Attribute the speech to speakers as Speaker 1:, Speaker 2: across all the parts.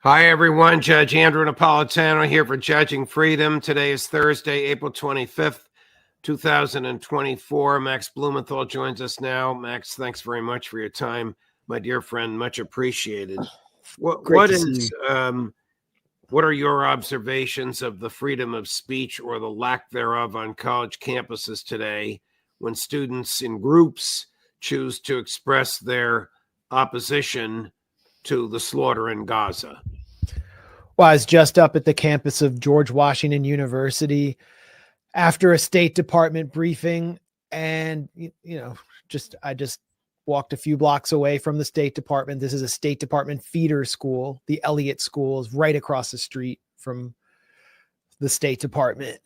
Speaker 1: Hi, everyone. Judge Andrew Napolitano here for Judging Freedom. Today is Thursday, April 25th, 2024. Max Blumenthal joins us now. Max, thanks very much for your time, my dear friend. Much appreciated. What are your observations of the freedom of speech or the lack thereof on college campuses today when students in groups choose to express their opposition to the slaughter in Gaza?
Speaker 2: Well, I was just up at the campus of George Washington University after a State Department briefing, and I just walked a few blocks away from the State Department. This is a State Department feeder school. The Elliott School is right across the street from the State Department,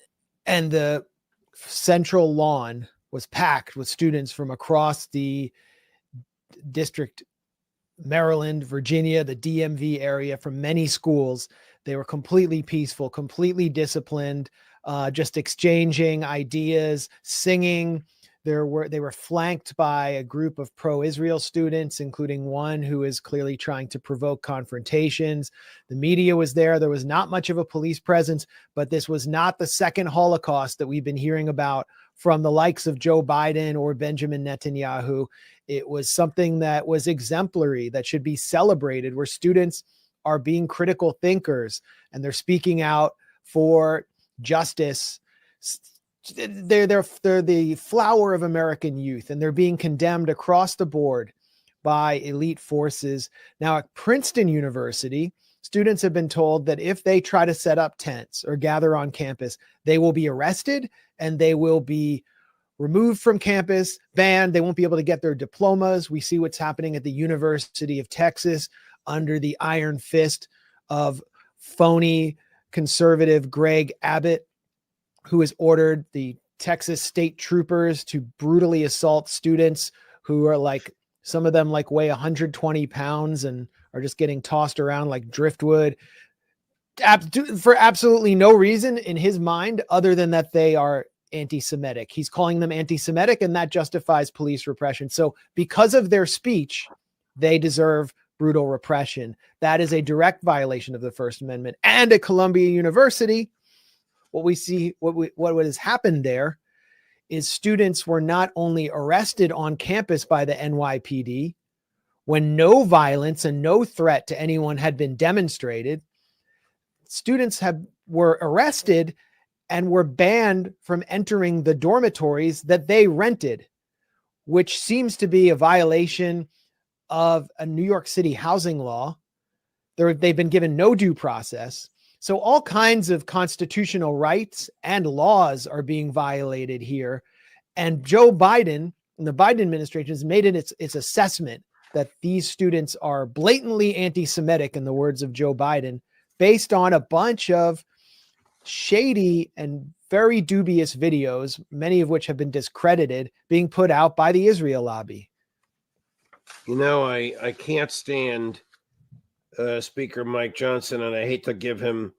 Speaker 2: and the central lawn was packed with students from across the district, Maryland, Virginia, the DMV area, from many schools. They were completely peaceful, completely disciplined, just exchanging ideas, singing. They were flanked by a group of pro-Israel students, including one who is clearly trying to provoke confrontations. The media was there. There was not much of a police presence, but this was not the second Holocaust that we've been hearing about from the likes of Joe Biden or Benjamin Netanyahu. It was something that was exemplary, that should be celebrated, where students are being critical thinkers and they're speaking out for justice. They're the flower of American youth, and they're being condemned across the board by elite forces. Now, at Princeton University, students have been told that if they try to set up tents or gather on campus, they will be arrested and they will be removed from campus, banned. They won't be able to get their diplomas. We see what's happening at the University of Texas under the iron fist of phony conservative Greg Abbott, who has ordered the Texas state troopers to brutally assault students who are some of them weigh 120 pounds and are just getting tossed around like driftwood for absolutely no reason in his mind other than that they are anti-Semitic. He's calling them anti-Semitic, and that justifies police repression. So because of their speech, they deserve brutal repression. That is a direct violation of the First Amendment. And at Columbia University, what has happened there is students were not only arrested on campus by the NYPD when no violence and no threat to anyone had been demonstrated. Students were arrested and were banned from entering the dormitories that they rented, which seems to be a violation of a New York City housing law. They've been given no due process. So all kinds of constitutional rights and laws are being violated here. And Joe Biden and the Biden administration has made it its assessment that these students are blatantly anti-Semitic, in the words of Joe Biden, based on a bunch of shady and very dubious videos, many of which have been discredited, being put out by the Israel lobby.
Speaker 1: I can't stand Speaker Mike Johnson, and I hate to give him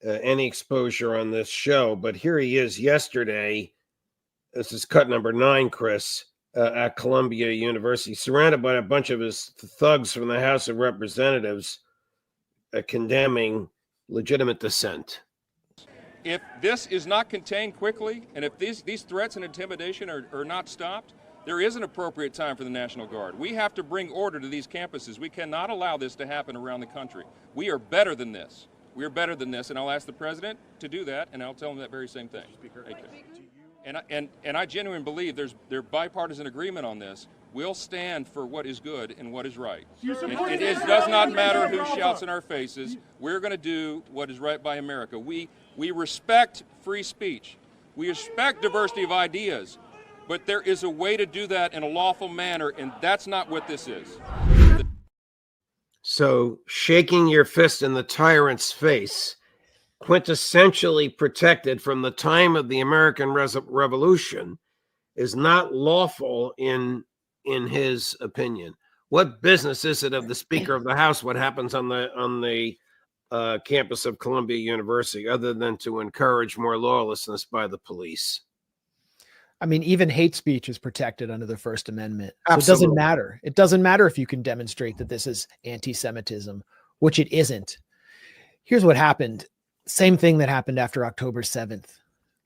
Speaker 1: any exposure on this show, but here he is yesterday. This is cut number 9, Chris, at Columbia University, surrounded by a bunch of his thugs from the House of Representatives, condemning legitimate dissent.
Speaker 3: If this is not contained quickly, and if these threats and intimidation are not stopped, there is an appropriate time for the National Guard. We have to bring order to these campuses. We cannot allow this to happen around the country. We are better than this. We are better than this, and I'll ask the president to do that, and I'll tell him that very same thing. Speaker. And I genuinely believe there's bipartisan agreement on this. We'll stand for what is good and what is right. It does not matter who shouts in our faces. We're going to do what is right by America. We respect free speech. We respect diversity of ideas. But there is a way to do that in a lawful manner, and that's not what this is.
Speaker 1: So shaking your fist in the tyrant's face, quintessentially protected from the time of the American Revolution, is not lawful in his opinion. What business is it of the Speaker of the House what happens on the campus of Columbia University, other than to encourage more lawlessness by the police?
Speaker 2: I mean, even hate speech is protected under the First Amendment. So
Speaker 1: Absolutely.
Speaker 2: It doesn't matter. It doesn't matter if you can demonstrate that this is anti-Semitism, which it isn't. here's what happened. Same thing that happened after October 7th.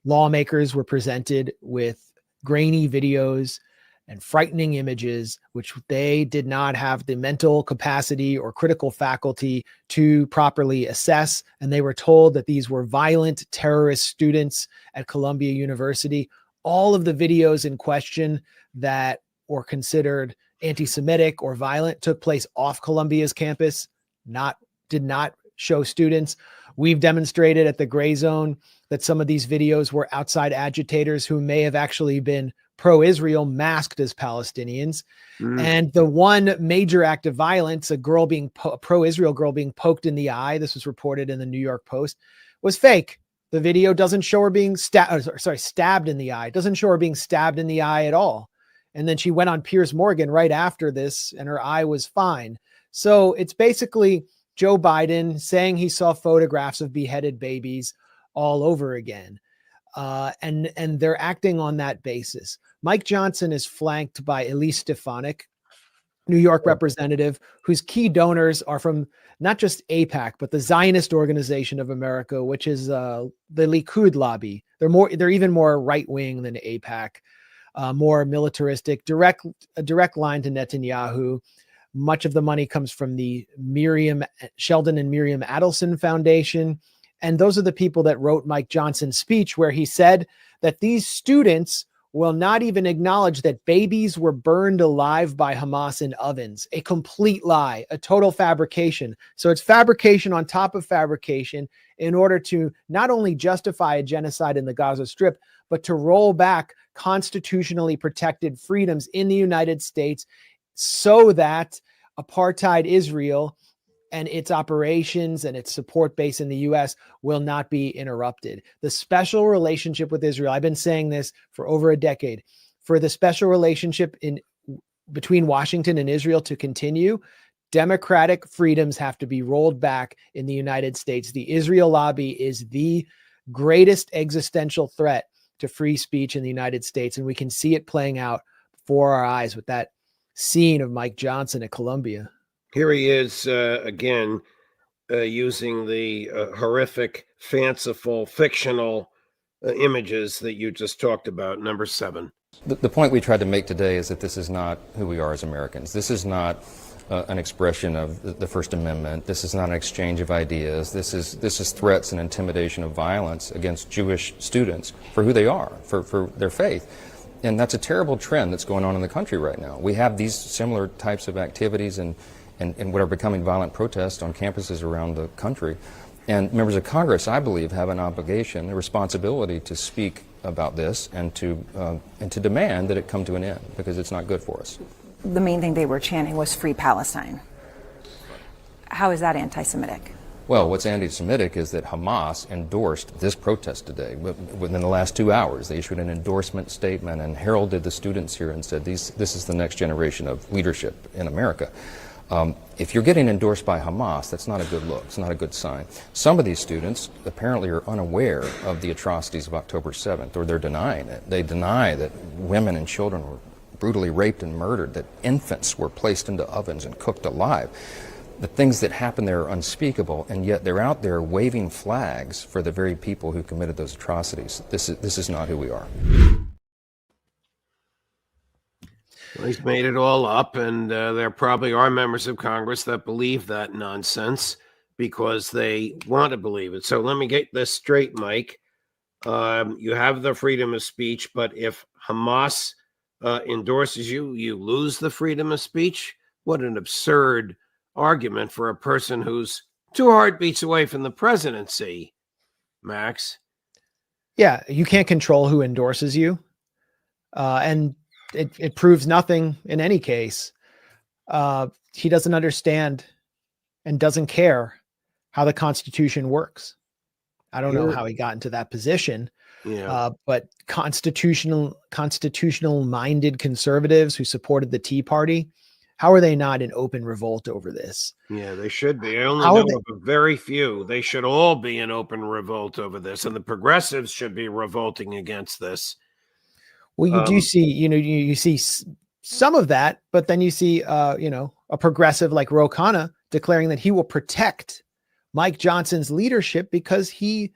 Speaker 2: Lawmakers were presented with grainy videos and frightening images, which they did not have the mental capacity or critical faculty to properly assess. And they were told that these were violent terrorist students at Columbia University. All of the videos in question that were considered anti-Semitic or violent took place off Columbia's campus, did not show students. We've demonstrated at the Gray Zone that some of these videos were outside agitators who may have actually been pro-Israel masked as Palestinians. And the one major act of violence, a pro-Israel girl being poked in the eye, this was reported in the New York Post, was fake. The video doesn't show her being stabbed in the eye. It doesn't show her being stabbed in the eye at all. And then she went on Piers Morgan right after this and her eye was fine. So it's basically Joe Biden saying he saw photographs of beheaded babies all over again. And they're acting on that basis. Mike Johnson is flanked by Elise Stefanik, New York representative, whose key donors are from not just AIPAC, but the Zionist Organization of America, which is the Likud lobby. They're even more right wing than AIPAC, more militaristic, a direct line to Netanyahu. Much of the money comes from the Sheldon and Miriam Adelson Foundation. And those are the people that wrote Mike Johnson's speech, where he said that these students will not even acknowledge that babies were burned alive by Hamas in ovens. A complete lie, a total fabrication. So it's fabrication on top of fabrication in order to not only justify a genocide in the Gaza Strip, but to roll back constitutionally protected freedoms in the United States so that apartheid Israel and its operations and its support base in the U.S. will not be interrupted. The special relationship with Israel, I've been saying this for over a decade, for the special relationship between Washington and Israel to continue, democratic freedoms have to be rolled back in the United States. The Israel lobby is the greatest existential threat to free speech in the United States, and we can see it playing out before our eyes with that scene of Mike Johnson at Columbia.
Speaker 1: Here he is again, using the horrific, fanciful, fictional images that you just talked about. Number 7.
Speaker 4: The point we tried to make today is that this is not who we are as Americans. This is not an expression of the First Amendment. This is not an exchange of ideas. This is threats and intimidation of violence against Jewish students for who they are, for their faith. And that's a terrible trend that's going on in the country right now. We have these similar types of activities and what are becoming violent protests on campuses around the country. And members of Congress, I believe, have an obligation, a responsibility to speak about this and to demand that it come to an end, because it's not good for us.
Speaker 5: The main thing they were chanting was Free Palestine. How is that anti-Semitic?
Speaker 4: Well, what's anti-Semitic is that Hamas endorsed this protest today. Within the last 2 hours, they issued an endorsement statement and heralded the students here and said, this is the next generation of leadership in America. If you're getting endorsed by Hamas, that's not a good look. It's not a good sign. Some of these students apparently are unaware of the atrocities of October 7th, or they're denying it. They deny that women and children were brutally raped and murdered, that infants were placed into ovens and cooked alive. The things that happened there are unspeakable, and yet they're out there waving flags for the very people who committed those atrocities. This is not who we are.
Speaker 1: Well, he's made it all up, and there probably are members of Congress that believe that nonsense because they want to believe it. So let me get this straight, Mike. You have the freedom of speech, but if Hamas endorses you, you lose the freedom of speech? What an absurd argument for a person who's 2 heartbeats away from the presidency, Max.
Speaker 2: Yeah, you can't control who endorses you. And it proves nothing in any case. He doesn't understand and doesn't care how the Constitution works. I don't know how he got into that position.
Speaker 1: Yeah.
Speaker 2: But constitutional minded conservatives who supported the Tea Party, how are they not in open revolt over this?
Speaker 1: Yeah, they should be. I only know of a very few. They should all be in open revolt over this, and the progressives should be revolting against this.
Speaker 2: Well, you do see, you see some of that, but then you see, a progressive like Ro Khanna declaring that he will protect Mike Johnson's leadership because he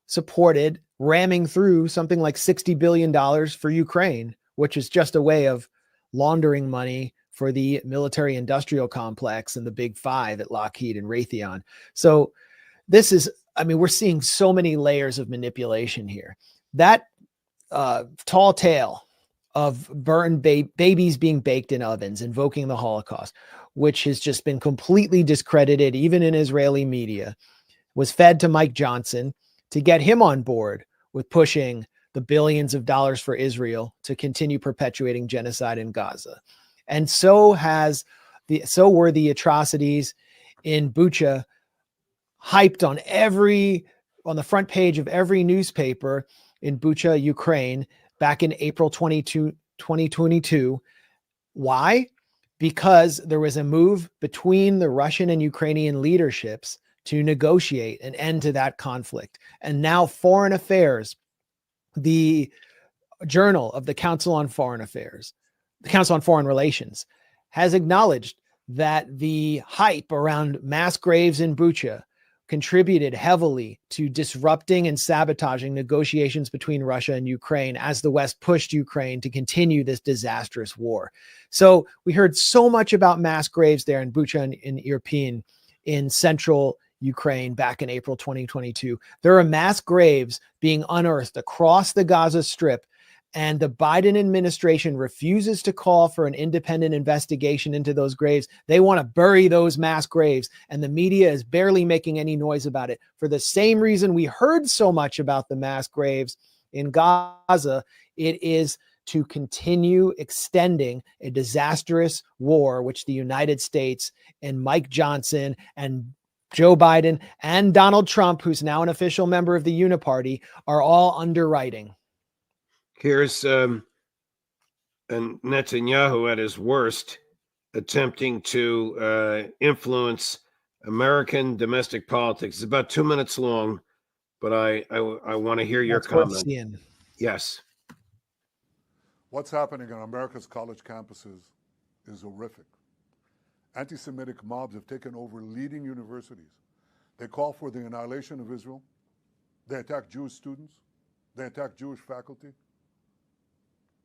Speaker 2: supported ramming through something like $60 billion for Ukraine, which is just a way of laundering money for the military industrial complex and the big five at Lockheed and Raytheon. So this is, I mean, we're seeing so many layers of manipulation here. That tall tale of babies being baked in ovens, invoking the Holocaust, which has just been completely discredited, even in Israeli media, was fed to Mike Johnson to get him on board with pushing the billions of dollars for Israel to continue perpetuating genocide in Gaza. And so were the atrocities in Bucha hyped on the front page of every newspaper in Bucha, Ukraine, back in April 2022. Why? Because there was a move between the Russian and Ukrainian leaderships to negotiate an end to that conflict. And now Foreign Affairs, the journal of the Council on Foreign Affairs, the Council on Foreign Relations, has acknowledged that the hype around mass graves in Bucha contributed heavily to disrupting and sabotaging negotiations between Russia and Ukraine as the West pushed Ukraine to continue this disastrous war. So we heard so much about mass graves there in Bucha and in Irpin in central Ukraine back in April 2022. There are mass graves being unearthed across the Gaza Strip, and the Biden administration refuses to call for an independent investigation into those graves. They want to bury those mass graves, and the media is barely making any noise about it. For the same reason we heard so much about the mass graves in Gaza, it is to continue extending a disastrous war, which the United States and Mike Johnson and Joe Biden and Donald Trump, who's now an official member of the Uniparty, are all underwriting.
Speaker 1: Here's Netanyahu at his worst, attempting to influence American domestic politics. It's about 2 minutes long, but I want to hear your comment. Yes.
Speaker 6: What's happening on America's college campuses is horrific. Anti-Semitic mobs have taken over leading universities. They call for the annihilation of Israel. They attack Jewish students. They attack Jewish faculty.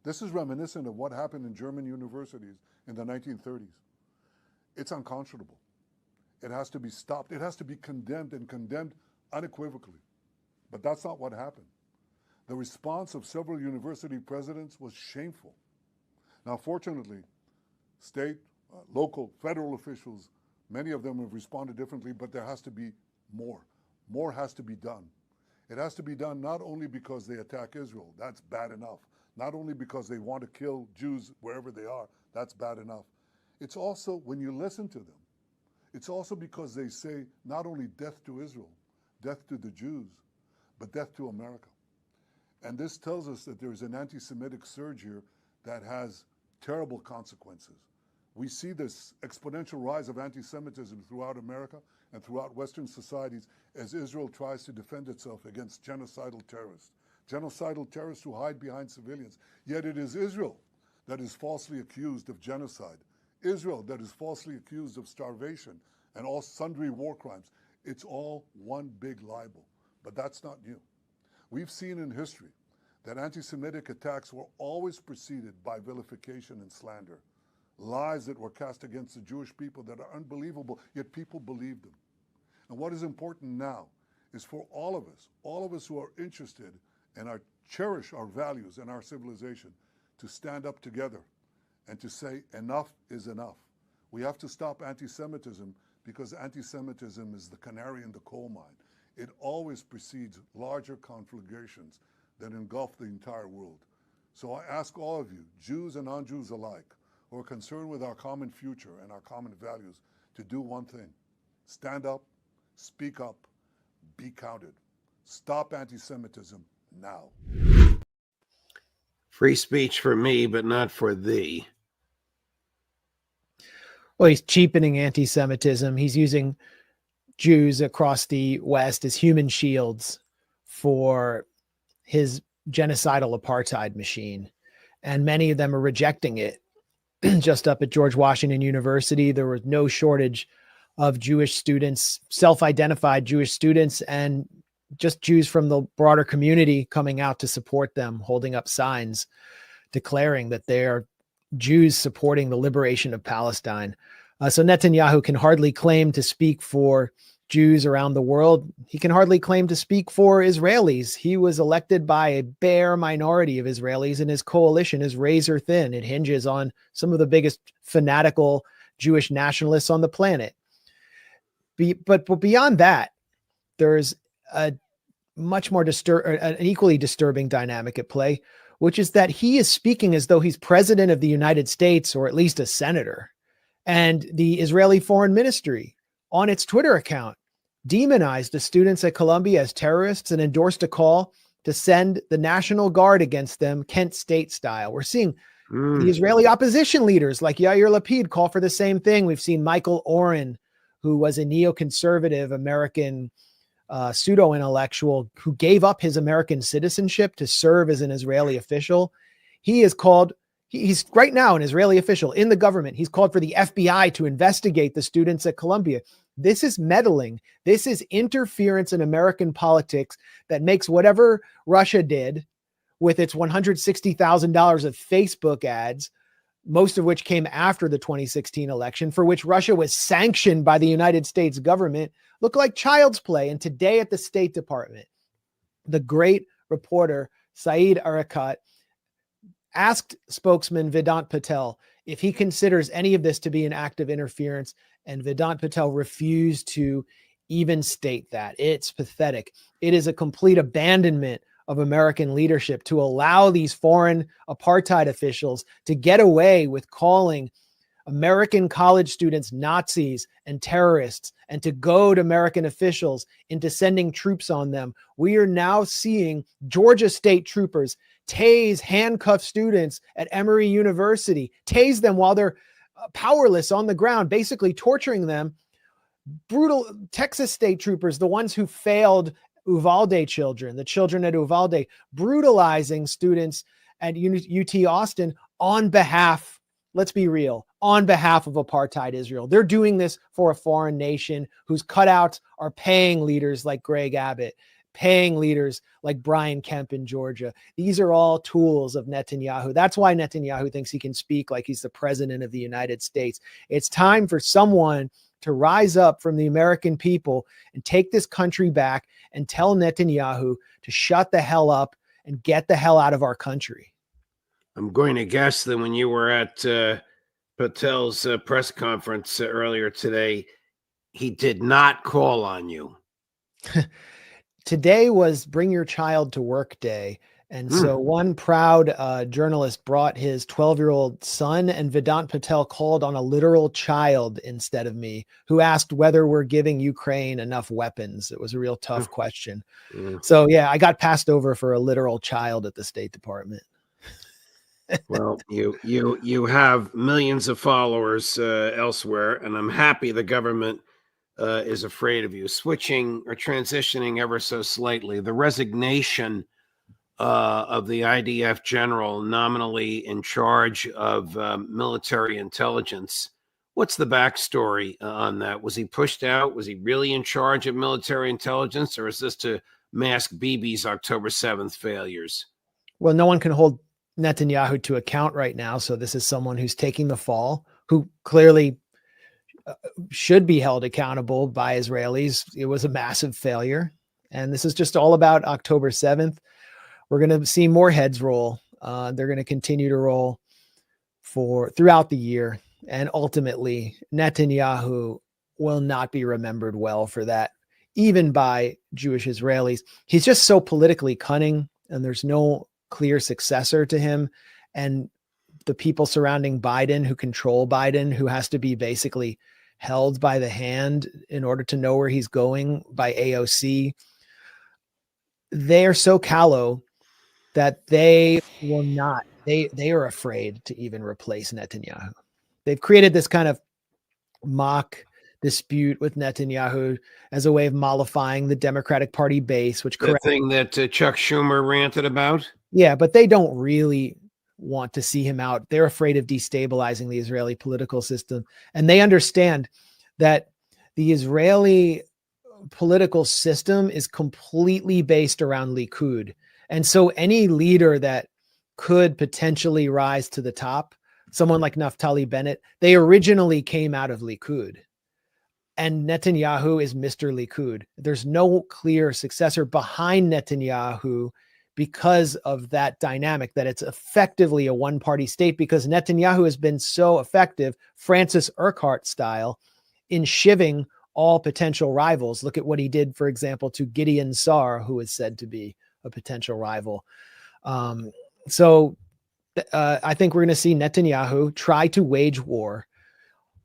Speaker 6: This is reminiscent of what happened in German universities in the 1930s. It's unconscionable. It has to be stopped. It has to be condemned, and condemned unequivocally. But that's not what happened. The response of several university presidents was shameful. Now, fortunately, state, local, federal officials, many of them have responded differently, but there has to be more. More has to be done. It has to be done not only because they attack Israel, that's bad enough. Not only because they want to kill Jews wherever they are, that's bad enough. It's also, when you listen to them, it's also because they say not only death to Israel, death to the Jews, but death to America. And this tells us that there's an anti-Semitic surge here that has terrible consequences. We see this exponential rise of anti-Semitism throughout America and throughout Western societies as Israel tries to defend itself against genocidal terrorists. Genocidal terrorists who hide behind civilians. Yet it is Israel that is falsely accused of genocide. Israel that is falsely accused of starvation and all sundry war crimes. It's all one big libel. But that's not new. We've seen in history that anti-Semitic attacks were always preceded by vilification and slander. Lies that were cast against the Jewish people that are unbelievable, yet people believed them. And what is important now is for all of us who are interested and cherish our values and our civilization, to stand up together and to say enough is enough. We have to stop anti-Semitism because anti-Semitism is the canary in the coal mine. It always precedes larger conflagrations that engulf the entire world. So I ask all of you, Jews and non-Jews alike, who are concerned with our common future and our common values, to do one thing. Stand up, speak up, be counted. Stop anti-Semitism now.
Speaker 1: Free speech for me, but not for thee.
Speaker 2: Well, he's cheapening anti-Semitism. He's using Jews across the West as human shields for his genocidal apartheid machine. And many of them are rejecting it. Just up at George Washington University, there was no shortage of Jewish students, self-identified Jewish students, and just Jews from the broader community coming out to support them, holding up signs declaring that they are Jews supporting the liberation of Palestine. So Netanyahu can hardly claim to speak for Jews around the world. He can hardly claim to speak for Israelis. He was elected by a bare minority of Israelis, and his coalition is razor thin. It hinges on some of the biggest fanatical Jewish nationalists on the planet. But beyond that, there's a much more an equally disturbing dynamic at play, which is that he is speaking as though he's president of the United States, or at least a senator. And the Israeli Foreign Ministry, on its Twitter account, demonized the students at Columbia as terrorists and endorsed a call to send the National Guard against them, Kent State style. We're seeing the Israeli opposition leaders like Yair Lapid call for the same thing. We've seen Michael Oren, who was a neoconservative American pseudo-intellectual who gave up his American citizenship to serve as an Israeli official. He's right now an Israeli official in the government. He's called for the FBI to investigate the students at Columbia. This is meddling. This is interference in American politics that makes whatever Russia did with its $160,000 of Facebook ads, most of which came after the 2016 election, for which Russia was sanctioned by the United States government, look like child's play. And today at the State Department, the great reporter Saeed Arakat asked spokesman Vedant Patel if he considers any of this to be an act of interference, and Vedant Patel refused to even state that. It's pathetic. It is a complete abandonment of American leadership to allow these foreign apartheid officials to get away with calling American college students Nazis and terrorists, and to goad American officials into sending troops on them. We are now seeing Georgia state troopers tase handcuffed students at Emory University, tase them while they're powerless on the ground, basically torturing them. Brutal Texas state troopers, the ones who failed Uvalde children, the children at Uvalde, brutalizing students at UT Austin on behalf, let's be real, on behalf of apartheid Israel. They're doing this for a foreign nation whose cutouts are paying leaders like Greg Abbott, paying leaders like Brian Kemp in Georgia. These are all tools of Netanyahu. That's why Netanyahu thinks he can speak like he's the president of the United States. It's time for someone to rise up from the American people and take this country back and tell Netanyahu to shut the hell up and get the hell out of our country.
Speaker 1: I'm going to guess that when you were at Patel's press conference earlier today, he did not call on you.
Speaker 2: Today was Bring Your Child to Work Day. And so one proud journalist brought his 12-year-old son, and Vedant Patel called on a literal child instead of me, who asked whether we're giving Ukraine enough weapons. It was a real tough question. So yeah, I got passed over for a literal child at the State Department.
Speaker 1: Well, you have millions of followers elsewhere, and I'm happy the government is afraid of you. Switching or transitioning ever so slightly, the resignation of the IDF general nominally in charge of military intelligence. What's the backstory on that? Was he pushed out? Was he really in charge of military intelligence, or is this to mask Bibi's October 7th failures?
Speaker 2: Well, no one can hold Netanyahu to account right now. So this is someone who's taking the fall, who clearly should be held accountable by Israelis. It was a massive failure. And this is just all about October 7th. We're going to see more heads roll. They're going to continue to roll throughout the year. And ultimately, Netanyahu will not be remembered well for that, even by Jewish Israelis. He's just so politically cunning, and there's no clear successor to him. And the people surrounding Biden, who control Biden, who has to be basically held by the hand in order to know where he's going by AOC, they are so callow that they will not, they are afraid to even replace Netanyahu. They've created this kind of mock dispute with Netanyahu as a way of mollifying the Democratic Party base, which
Speaker 1: the thing that Chuck Schumer ranted about.
Speaker 2: Yeah, but they don't really want to see him out. They're afraid of destabilizing the Israeli political system. And they understand that the Israeli political system is completely based around Likud. And so any leader that could potentially rise to the top, someone like Naftali Bennett, they originally came out of Likud. And Netanyahu is Mr. Likud. There's no clear successor behind Netanyahu because of that dynamic, that it's effectively a one-party state, because Netanyahu has been so effective, Francis Urquhart style, in shivving all potential rivals. Look at what he did, for example, to Gideon Sa'ar, who is said to be a potential rival. So I think we're going to see Netanyahu try to wage war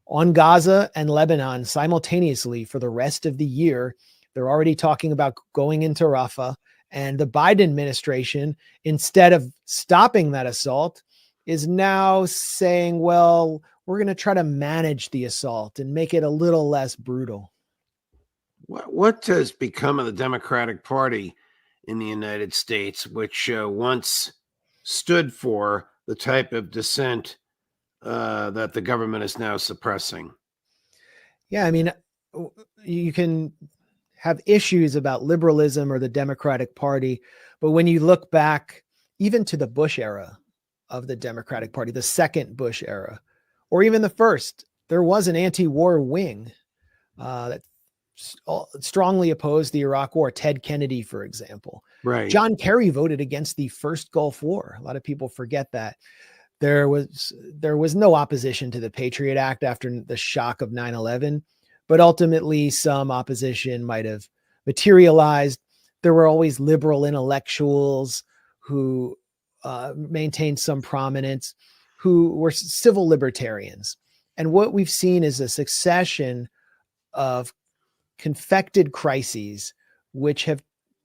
Speaker 2: on Gaza and Lebanon simultaneously for the rest of the year. They're already talking about going into Rafah, and the Biden administration, instead of stopping that assault, is now saying, well, we're going to try to manage the assault and make it a little less brutal.
Speaker 1: What has become of the Democratic Party in the United States, which once stood for the type of dissent that the government is now suppressing?
Speaker 2: Yeah, I mean, you can have issues about liberalism or the Democratic Party, but when you look back even to the Bush era of the Democratic Party, the second Bush era, or even the first, there was an anti-war wing that strongly opposed the Iraq War. Ted Kennedy, for example.
Speaker 1: Right.
Speaker 2: John Kerry voted against the first Gulf War. A lot of people forget that. There was no opposition to the Patriot Act after the shock of 9/11, but ultimately some opposition might have materialized. There were always liberal intellectuals who maintained some prominence, who were civil libertarians. And what we've seen is a succession of confected crises, which have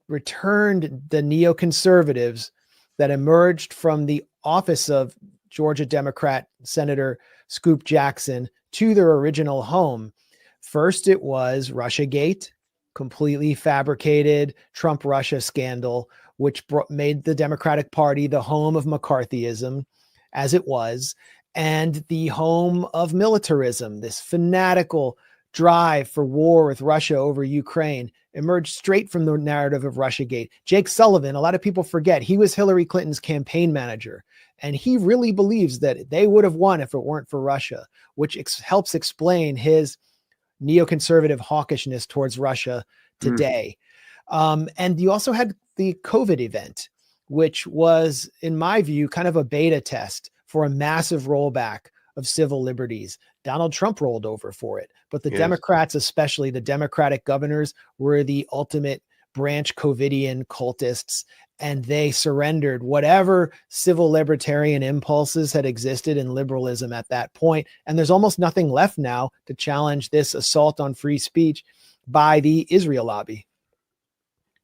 Speaker 2: returned the neoconservatives that emerged from the office of Georgia Democrat Senator Scoop Jackson to their original home. First, it was Russiagate, completely fabricated Trump-Russia scandal, which made the Democratic Party the home of McCarthyism, as it was, and the home of militarism. This fanatical drive for war with Russia over Ukraine emerged straight from the narrative of Russiagate. Jake Sullivan, a lot of people forget, he was Hillary Clinton's campaign manager, and he really believes that they would have won if it weren't for Russia, which helps explain his neoconservative hawkishness towards Russia today. And you also had the COVID event, which was, in my view, kind of a beta test for a massive rollback of civil liberties. Donald Trump rolled over for it, but the Democrats, especially the Democratic governors, were the ultimate branch COVIDian cultists, and they surrendered whatever civil libertarian impulses had existed in liberalism at that point. And there's almost nothing left now to challenge this assault on free speech by the Israel lobby.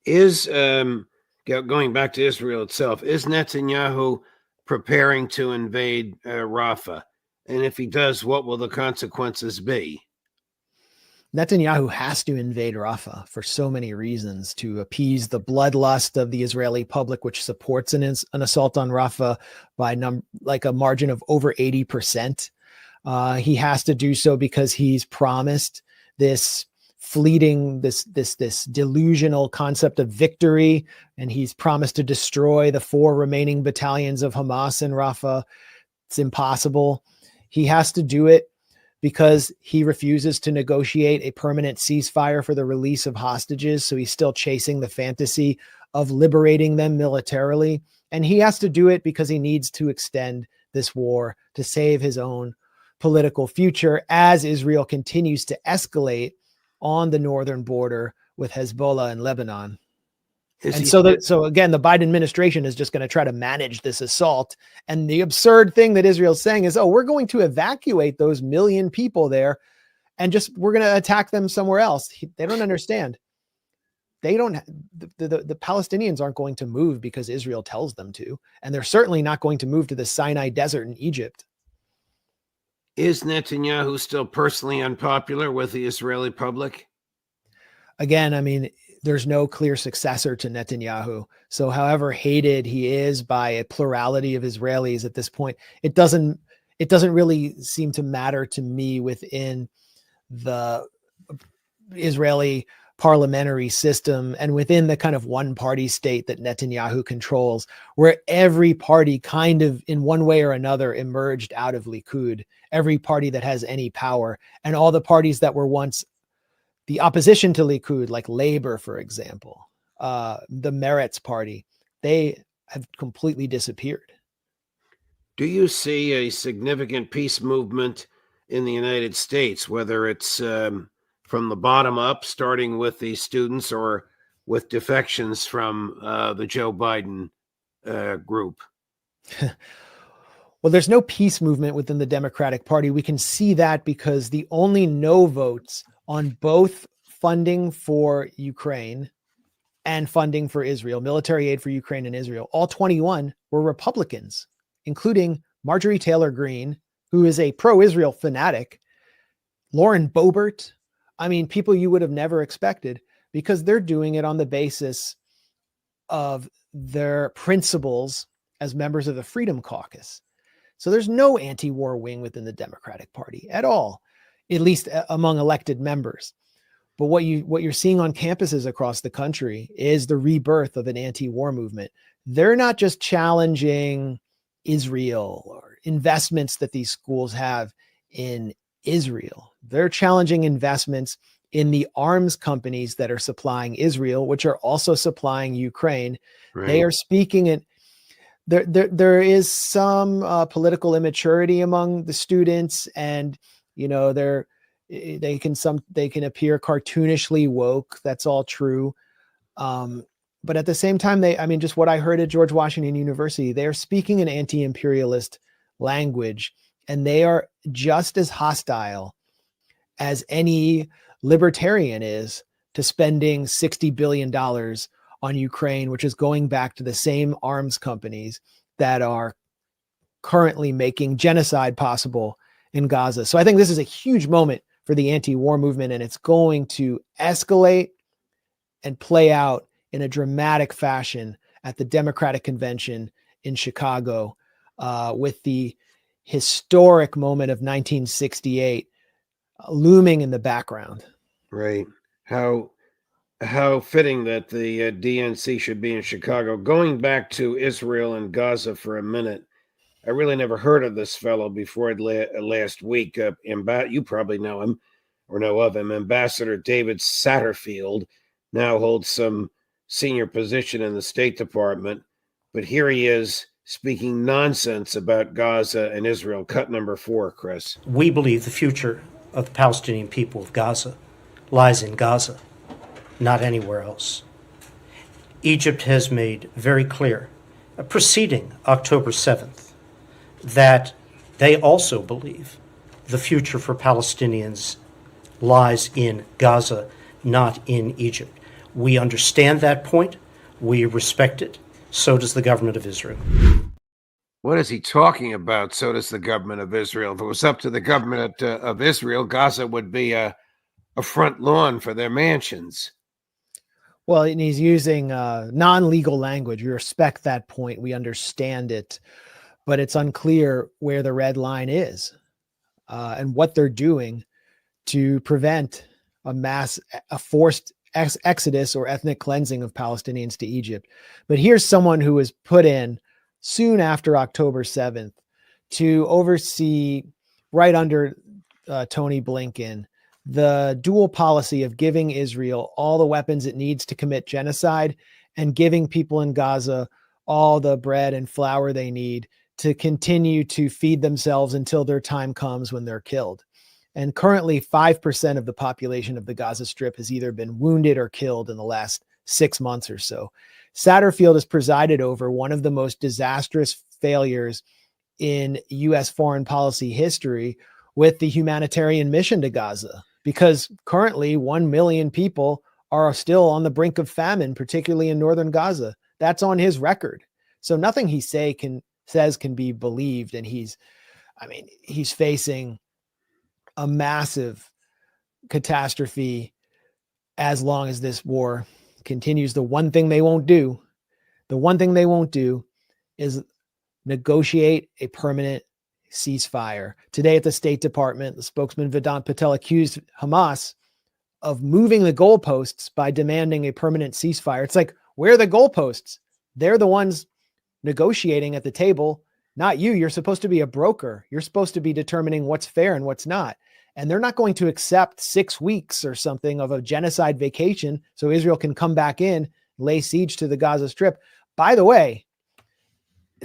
Speaker 1: Is, going back to Israel itself, is Netanyahu preparing to invade Rafah? And if he does, what will the consequences be?
Speaker 2: Netanyahu has to invade Rafah for so many reasons: to appease the bloodlust of the Israeli public, which supports an assault on Rafah by a margin of over 80%. He has to do so because he's promised this fleeting, this delusional concept of victory, and he's promised to destroy the 4 remaining battalions of Hamas in Rafah. It's impossible. He has to do it because he refuses to negotiate a permanent ceasefire for the release of hostages. So he's still chasing the fantasy of liberating them militarily. And he has to do it because he needs to extend this war to save his own political future as Israel continues to escalate on the northern border with Hezbollah and Lebanon. So again, the Biden administration is just going to try to manage this assault. And the absurd thing that Israel's saying is, we're going to evacuate those 1 million people there and we're going to attack them somewhere else. They don't understand. The Palestinians aren't going to move because Israel tells them to. And they're certainly not going to move to the Sinai Desert in Egypt.
Speaker 1: Is Netanyahu still personally unpopular with the Israeli public?
Speaker 2: Again, I mean, there's no clear successor to Netanyahu. So however hated he is by a plurality of Israelis at this point, it doesn't really seem to matter to me within the Israeli parliamentary system and within the kind of one party state that Netanyahu controls, where every party kind of in one way or another emerged out of Likud, every party that has any power, and all the parties that were once the opposition to Likud, like Labor, for example, the Meretz party, they have completely disappeared.
Speaker 1: Do you see a significant peace movement in the United States, whether it's from the bottom up, starting with the students, or with defections from the Joe Biden group?
Speaker 2: Well, there's no peace movement within the Democratic Party. We can see that because the only no votes on both funding for Ukraine and funding for Israel, military aid for Ukraine and Israel, all 21 were Republicans, including Marjorie Taylor Greene, who is a pro-Israel fanatic, Lauren Boebert. I mean, people you would have never expected, because they're doing it on the basis of their principles as members of the Freedom Caucus. So there's no anti-war wing within the Democratic Party at all, at least among elected members. But what you're seeing on campuses across the country is the rebirth of an anti-war movement. They're not just challenging Israel or investments that these schools have in Israel. They're challenging investments in the arms companies that are supplying Israel, which are also supplying Ukraine.
Speaker 1: Right.
Speaker 2: They are speaking it. There is some political immaturity among the students, and they can appear cartoonishly woke. That's all true. But at the same time, just what I heard at George Washington University, they are speaking an anti-imperialist language, and they are just as hostile as any libertarian is to spending $60 billion on Ukraine, which is going back to the same arms companies that are currently making genocide possible in Gaza. So I think this is a huge moment for the anti-war movement, and it's going to escalate and play out in a dramatic fashion at the Democratic Convention in Chicago, with the historic moment of 1968 looming in the background.
Speaker 1: Right. How fitting that the DNC should be in Chicago. Going back to Israel and Gaza for a minute, I really never heard of this fellow before last week. You probably know him or know of him. Ambassador David Satterfield now holds some senior position in the State Department, but here he is speaking nonsense about Gaza and Israel. Cut number 4, Chris.
Speaker 7: We believe the future of the Palestinian people of Gaza lies in Gaza, not anywhere else. Egypt has made very clear, preceding October 7th, that they also believe the future for Palestinians lies in Gaza, not in Egypt. We understand that point. We respect it. So does the government of Israel.
Speaker 1: What is he talking about? So does the government of Israel. If it was up to the government of Israel, Gaza would be a front lawn for their mansions.
Speaker 2: Well, and he's using non-legal language. We respect that point. We understand it, but it's unclear where the red line is and what they're doing to prevent a forced exodus or ethnic cleansing of Palestinians to Egypt. But here's someone who was put in soon after October 7th to oversee, right under Tony Blinken, the dual policy of giving Israel all the weapons it needs to commit genocide and giving people in Gaza all the bread and flour they need to continue to feed themselves until their time comes when they're killed. And currently 5% of the population of the Gaza Strip has either been wounded or killed in the last 6 months or so. Satterfield has presided over one of the most disastrous failures in U.S. foreign policy history with the humanitarian mission to Gaza, because currently 1 million people are still on the brink of famine, particularly in northern Gaza. That's on his record. So nothing he says can be believed. And he's facing a massive catastrophe as long as this war continues. The one thing they won't do is negotiate a permanent ceasefire. Today at the State Department, the spokesman Vedant Patel accused Hamas of moving the goalposts by demanding a permanent ceasefire. It's like, where are the goalposts? They're the ones negotiating at the table, not you. You're supposed to be a broker. You're supposed to be determining what's fair and what's not. And they're not going to accept 6 weeks or something of a genocide vacation so Israel can come back in, lay siege to the Gaza Strip. By the way,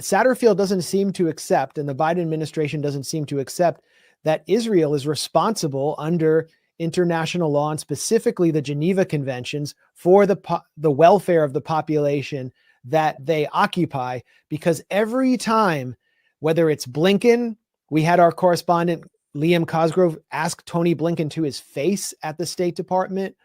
Speaker 2: Satterfield doesn't seem to accept, and the Biden administration doesn't seem to accept, that Israel is responsible under international law and specifically the Geneva Conventions for the welfare of the population that they occupy. Because every time, whether it's Blinken, we had our correspondent Liam Cosgrove ask Tony Blinken to his face at the State Department,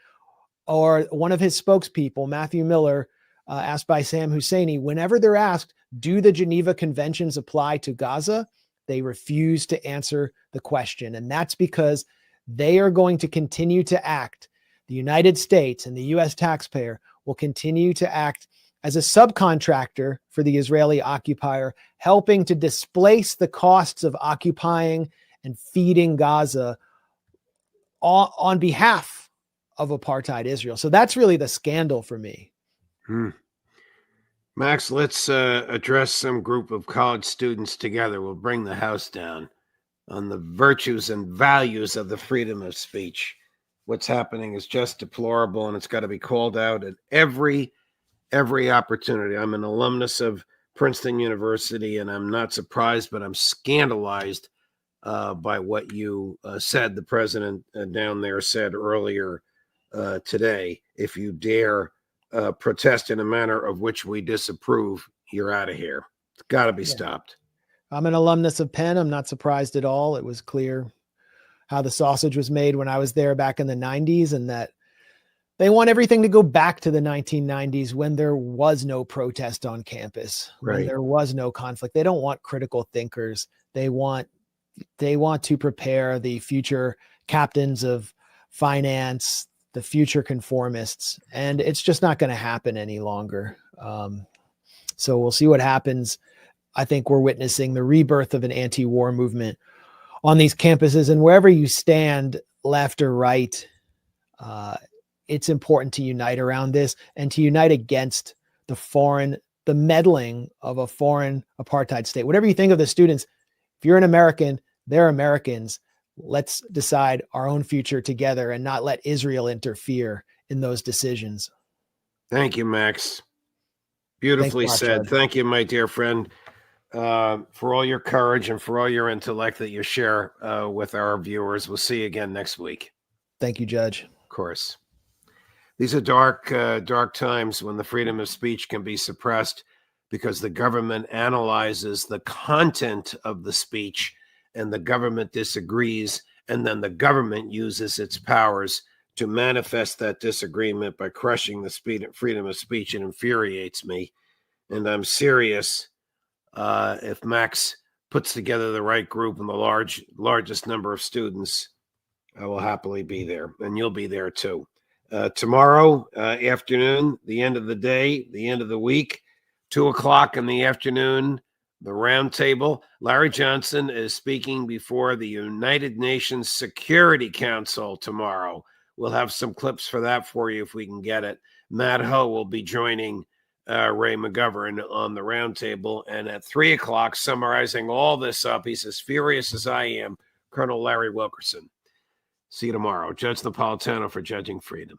Speaker 2: or one of his spokespeople, Matthew Miller, asked by Sam Husseini, whenever they're asked, do the Geneva Conventions apply to Gaza? They refuse to answer the question. And that's because they are going to continue to act. The United States and the US taxpayer will continue to act as a subcontractor for the Israeli occupier, helping to displace the costs of occupying and feeding Gaza on behalf of apartheid Israel. So that's really the scandal for me.
Speaker 1: Max, let's address some group of college students together. We'll bring the house down on the virtues and values of the freedom of speech. What's happening is just deplorable, and it's got to be called out at every opportunity. I'm an alumnus of Princeton University, and I'm not surprised, but I'm scandalized by what you said. The president down there said earlier today, if you dare protest in a manner of which we disapprove, you're out of here. It's got to be stopped.
Speaker 2: I'm an alumnus of Penn. I'm not surprised at all. It was clear how the sausage was made when I was there back in the 90s, and that they want everything to go back to the 1990s when there was no protest on campus, when there was no conflict. They don't want critical thinkers. They want to prepare the future captains of finance, the future conformists, and it's just not going to happen any longer. So we'll see what happens. I think we're witnessing the rebirth of an anti-war movement on these campuses, and wherever you stand, left or right, it's important to unite around this and to unite against the meddling of a foreign apartheid state. Whatever you think of the students, if you're an American, they're Americans. Let's decide our own future together and not let Israel interfere in those decisions.
Speaker 1: Thank you, Max. Beautifully said. Thank you, my dear friend, for all your courage and for all your intellect that you share with our viewers. We'll see you again next week.
Speaker 2: Thank you, Judge.
Speaker 1: Of course. These are dark times when the freedom of speech can be suppressed because the government analyzes the content of the speech and the government disagrees, and then the government uses its powers to manifest that disagreement by crushing the freedom of speech. It infuriates me, and I'm serious. If Max puts together the right group and the largest number of students, I will happily be there, and you'll be there too. Tomorrow afternoon, the end of the day, the end of the week, 2:00 in the afternoon, the roundtable. Larry Johnson is speaking before the United Nations Security Council tomorrow. We'll have some clips for that for you if we can get it. Matt Ho will be joining Ray McGovern on the roundtable. And at 3:00, summarizing all this up, he's as furious as I am, Colonel Larry Wilkerson. See you tomorrow. Judge Napolitano for Judging Freedom.